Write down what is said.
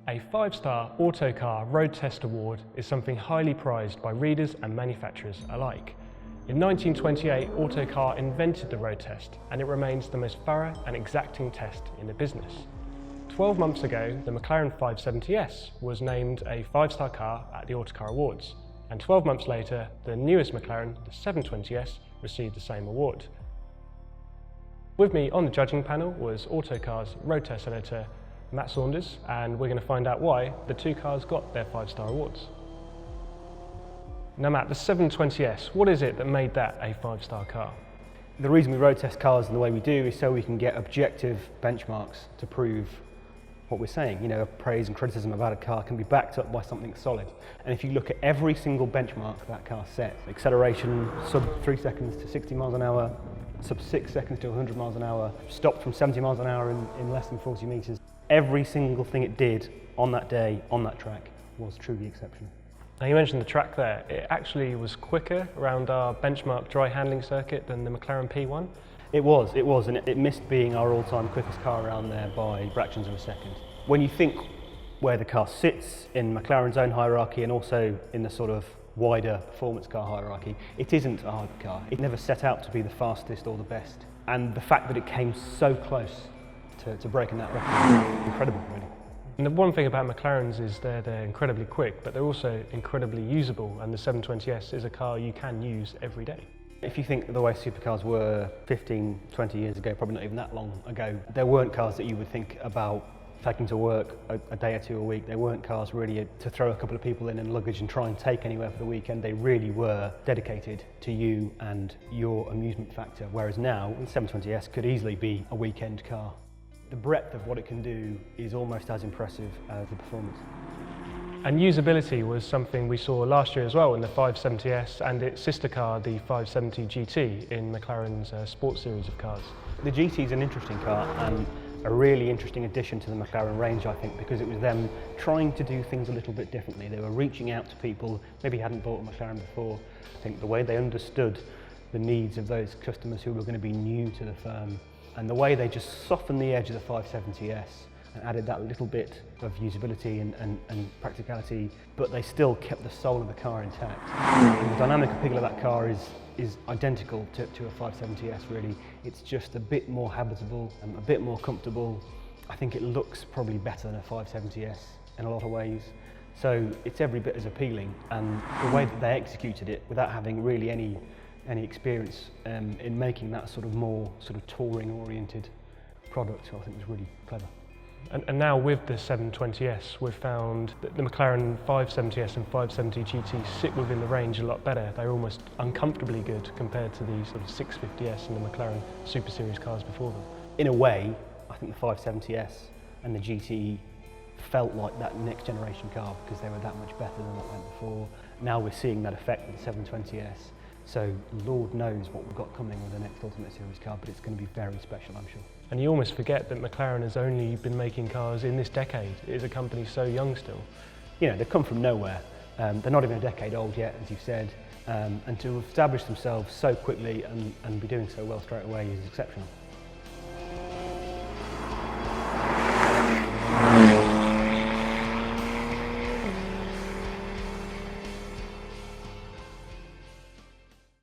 A 5-star Autocar Road Test Award is something highly prized by readers and manufacturers alike. In 1928, Autocar invented the road test, and it remains the most thorough and exacting test in the business. 12 months ago, the McLaren 570S was named a 5-star car at the Autocar Awards, and 12 months later, the newest McLaren, the 720S, received the same award. With me on the judging panel was Autocar's road test editor, Matt Saunders, and we're going to find out why the two cars got their 5-star awards. Now Matt, the 720S, what is it that made that a 5-star car? The reason we road test cars in the way we do is so we can get objective benchmarks to prove what we're saying. You know, praise and criticism about a car can be backed up by something solid. And if you look at every single benchmark that car set, acceleration sub 3 seconds to 60 miles an hour, sub 6 seconds to 100 miles an hour, stopped from 70 miles an hour in less than 40 metres, every single thing it did on that day, on that track, was truly exceptional. Now you mentioned the track there. It actually was quicker around our benchmark dry handling circuit than the McLaren P1. It was, and it missed being our all-time quickest car around there by fractions of a second. When you think where the car sits in McLaren's own hierarchy and also in the sort of wider performance car hierarchy, it isn't a hypercar. It never set out to be the fastest or the best. And the fact that it came so close to breaking that record is incredible, really. And the one thing about McLarens is they're incredibly quick, but they're also incredibly usable, and the 720S is a car you can use every day. If you think the way supercars were 15, 20 years ago, probably not even that long ago, there weren't cars that you would think about taking to work a day or two a week. They weren't cars really to throw a couple of people in and luggage and try and take anywhere for the weekend. They really were dedicated to you and your amusement factor, whereas now the 720S could easily be a weekend car. The breadth of what it can do is almost as impressive as the performance. And usability was something we saw last year as well in the 570S and its sister car, the 570 GT, in McLaren's sports series of cars. The GT is an interesting car and a really interesting addition to the McLaren range, I think, because it was them trying to do things a little bit differently. They were reaching out to people maybe hadn't bought a McLaren before. I think the way they understood the needs of those customers who were going to be new to the firm, and the way they just softened the edge of the 570S and added that little bit of usability and practicality, but they still kept the soul of the car intact. And the dynamic appeal of that car is identical to a 570S, really. It's just a bit more habitable and a bit more comfortable. I think it looks probably better than a 570S in a lot of ways. So it's every bit as appealing, and the way that they executed it without having really any experience in making that sort of more sort of touring-oriented product, I think was really clever. And now with the 720S, we've found that the McLaren 570S and 570 GT sit within the range a lot better. They're almost uncomfortably good compared to the sort of 650S and the McLaren Super Series cars before them. In a way, I think the 570S and the GT felt like that next generation car because they were that much better than what went before. Now we're seeing that effect with the 720S. So Lord knows what we've got coming with the next Ultimate Series car, but it's going to be very special, I'm sure. And you almost forget that McLaren has only been making cars in this decade. It is a company so young still. You know, they've come from nowhere. They're not even a decade old yet, as you've said, and to establish themselves so quickly and be doing so well straight away is exceptional.